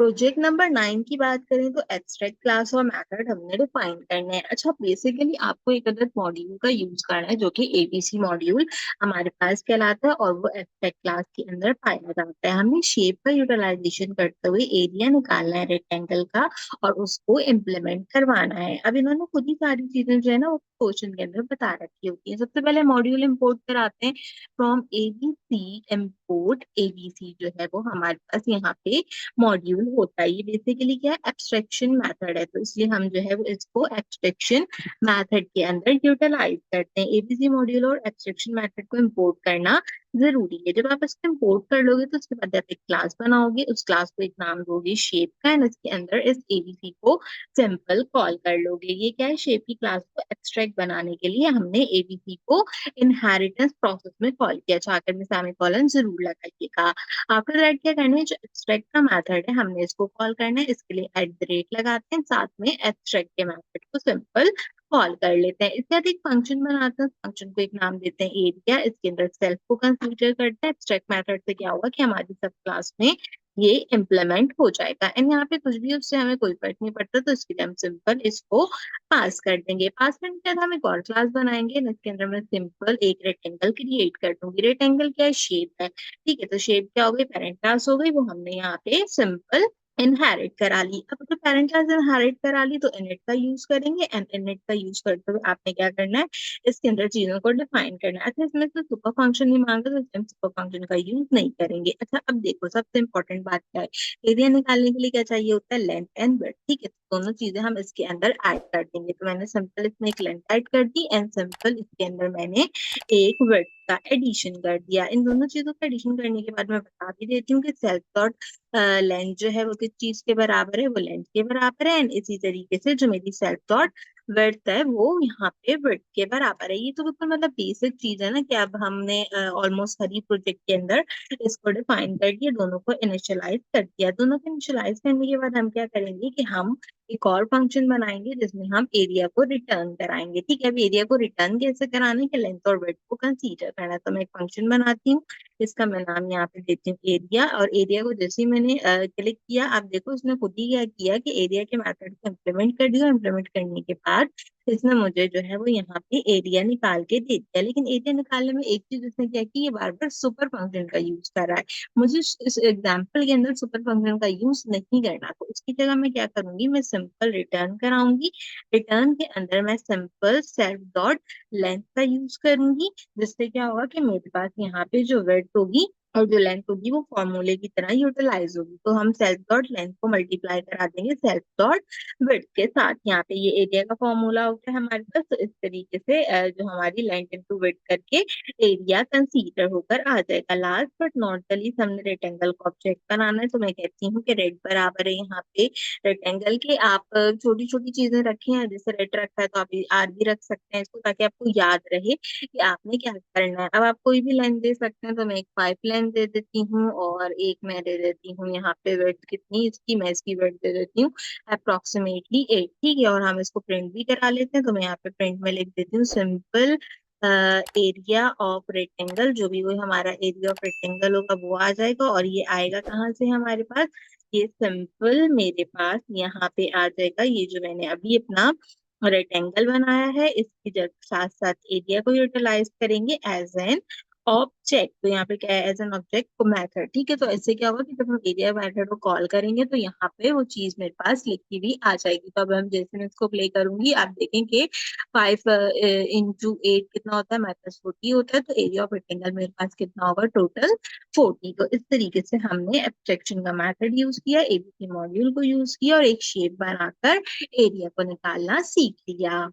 Project number 9 की बात करें तो एब्स्ट्रैक्ट क्लास और मेथड हमने डिफाइन करने हैं। अच्छा, बेसिकली आपको एक अदर मॉड्यूल का यूज करना है जो कि एबीसी मॉड्यूल हमारे पास कहलाता है और वो एब्स्ट्रैक्ट क्लास के अंदर पाया जाता है। हमें शेप का यूटिलाइजेशन करते हुए एरिया निकालना है रेक्टेंगल का और उसको इम्प्लीमेंट करवाना है। अब इन्होंने खुद ही सारी चीजें जो है ना वो क्वेश्चन के अंदर बता रखी होती है। सबसे पहले मॉड्यूल इम्पोर्ट कराते हैं फ्रॉम एबीसी। इम्पोर्ट एबीसी जो है वो हमारे पास यहाँ पे मॉड्यूल होता है। ये बेसिकली क्या है, एब्स्ट्रैक्शन मेथड है, तो इसलिए हम जो है वो इसको एब्स्ट्रैक्शन मेथड के अंदर यूटिलाइज करते हैं। एबीसी मॉड्यूल और एब्स्ट्रैक्शन मेथड को इंपोर्ट करना जरूरी है। जब आप इसको इंपोर्ट कर लोगे तो उसके बाद आप एक क्लास बनाओगे, उस क्लास को एक नाम दोगे शेप का, एंड इसके अंदर इस एबीसी को सिंपल कॉल कर लोगे। ये क्या है, शेप की क्लास को एक्सट्रैक्ट बनाने के लिए हमने एबीसी को इनहेरिटेंस प्रोसेस में कॉल किया। आखिर में सेमीकोलन जरूर लगाइएगा। आफ्टर दैट क्या करना है, जो एक्सट्रैक्ट का मेथड है हमने इसको कॉल करना है, इसके लिए एट द रेट लगाते हैं, साथ में एक्सट्रैक्ट के मेथड को सिंपल कॉल कर लेते हैं। इसके बाद एक फंक्शन बनाते हैं, फंक्शन को एक नाम देते हैं एरिया। इसके अंदर सेल्फ को कंसीडर करते हैं। एक्सट्रैक्ट मेथड से क्या होगा कि हमारी सब क्लास में ये इम्प्लीमेंट हो जाएगा। एंड यहाँ पे कुछ भी उससे हमें कोई फर्क नहीं पड़ता, तो इसके लिए हम सिंपल इसको पास कर देंगे। पास करने के बाद हम एक और क्लास बनाएंगे, इसके अंदर मैं सिंपल एक रेक्टेंगल क्रिएट कर दूंगी। रेक्टेंगल क्या है, शेप है। ठीक है, तो शेप क्या हो गई, पेरेंट क्लास हो गई, वो हमने यहाँ पे सिंपल इनहेरिट करा ली। अब तो पेरेंट क्लास इनहेरिट करा ली तो इनिट का यूज करेंगे, एंड इनिट का यूज करते हुए आपने क्या करना है, इसके अंदर चीजों को डिफाइन करना है। अच्छा, इसमें तो सुपर फंक्शन नहीं मांगा तो हम सुपर फंक्शन का यूज नहीं करेंगे। अच्छा, अब देखो सबसे इंपॉर्टेंट बात क्या है, एरिया निकालने के लिए क्या चाहिए होता है, लेंथ एंड विड्थ। ठीक है, तो दोनों चीजें हम इसके अंदर ऐड कर देंगे। तो मैंने सिंपल इसमें एक लेंथ ऐड कर दी एंड सिंपल इसके अंदर मैंने एक विड्थ का एडिशन कर दिया। इन दोनों चीजों का एडिशन करने के बाद मैं बता भी देती हूँ कि सेल्फ डॉट लेंथ जो है वो किस चीज के बराबर है, वो लेंथ के बराबर है। एंड इसी तरीके से जो मेरी सेल्फ डॉट विड्थ है वो यहाँ पे विड्थ के बराबर है। ये तो बिल्कुल मतलब बेसिक चीज है ना कि अब हमने ऑलमोस्ट हर प्रोजेक्ट के अंदर इसको डिफाइन कर दिया, दोनों को इनिशियलाइज कर दिया। दोनों को इनिशियलाइज करने के बाद हम क्या करेंगे कि हम एक और फंक्शन बनाएंगे जिसमें हम एरिया को रिटर्न कराएंगे। ठीक है, अब एरिया को रिटर्न कैसे कराने के, लेंथ और विड्थ को कंसीडर करना है। तो मैं एक फंक्शन बनाती हूँ, इसका मैं नाम यहाँ पे देती हूँ एरिया। और एरिया को जैसे ही मैंने क्लिक किया, आप देखो इसने खुद ही क्या किया कि एरिया के मेथड को इम्प्लीमेंट कर दिया। इम्प्लीमेंट करने के बाद इसने मुझे जो है वो यहाँ पे एरिया निकाल के दे दिया। लेकिन एरिया निकालने में एक चीज इसने क्या की, ये बार बार सुपर फंक्शन का यूज कर रहा है। मुझे इस एग्जाम्पल के अंदर सुपर फंक्शन का यूज नहीं करना, तो उसकी जगह मैं क्या करूंगी, मैं सिंपल रिटर्न कराऊंगी। रिटर्न के अंदर मैं सिंपल सेल्फ डॉट लेंथ का यूज करूंगी, जिससे क्या होगा कि मेरे पास यहाँ पे जो विड्थ होगी और जो लेंथ होगी वो फॉर्मूले की तरह यूटिलाइज होगी। तो हम सेल्फ डॉट लेंथ को मल्टीप्लाई करा देंगे सेल्फ डॉट विड्थ के साथ। यहाँ पे ये एरिया का फॉर्मूला होता है हमारे पास, तो इस तरीके से जो हमारी लेंथ इंटू विड्थ करके एरिया कंसीडर होकर आ जाएगा। Last but not the least हमने रेक्टेंगल को ऑब्जेक्ट बनाना है, तो मैं कहती हूँ कि रेड बराबर है यहाँ पे रेक्टेंगल के। आप छोटी छोटी चीजें रखे हैं, जैसे रेड रखा है तो आप आर भी रख सकते हैं इसको, ताकि आपको याद रहे कि आपने क्या करना है। अब आप कोई भी लेंथ दे सकते हैं, तो मैं एक 5 लेंथ दे देती हूँ और एक मैं दे देती हूँ यहाँ पे विड्थ कितनी इसकी, मैं इसकी विड्थ दे देती हूँ अप्रोक्सीमेटली 8। ठीक है, और हम इसको प्रिंट भी करा लेते हैं, तो मैं यहाँ पे प्रिंट में लिख देती हूँ सिंपल एरिया ऑफ रेक्टेंगल। जो भी वो हमारा एरिया ऑफ रेक्टेंगल होगा वो आ जाएगा। और ये आएगा कहाँ से हमारे पास, ये सिंपल मेरे पास यहाँ पे आ जाएगा। ये जो मैंने अभी अपना रेक्टेंगल बनाया है इसकी साथ साथ एरिया को यूटिलाइज करेंगे एज एन ऑब्जेक्ट। तो यहाँ पे क्या है, एज एन ऑब्जेक्ट को मेथड। ठीक है, तो ऐसे क्या होगा कि जब हम एरिया मेथड को कॉल करेंगे तो यहाँ पे वो चीज मेरे पास लिखी हुई आ जाएगी। तो अब हम जैसे मैं इसको प्ले करूंगी, आप देखेंगे 5 into 8 कितना होता है, माइनस 40 होता है। तो एरिया ऑफ रेक्टेंगल मेरे पास कितना होगा, टोटल 40। तो इस तरीके से हमने एब्स्ट्रैक्शन का मेथड यूज किया, एबीसी मॉड्यूल को यूज किया और एक शेप बनाकर एरिया को निकालना सीख लिया।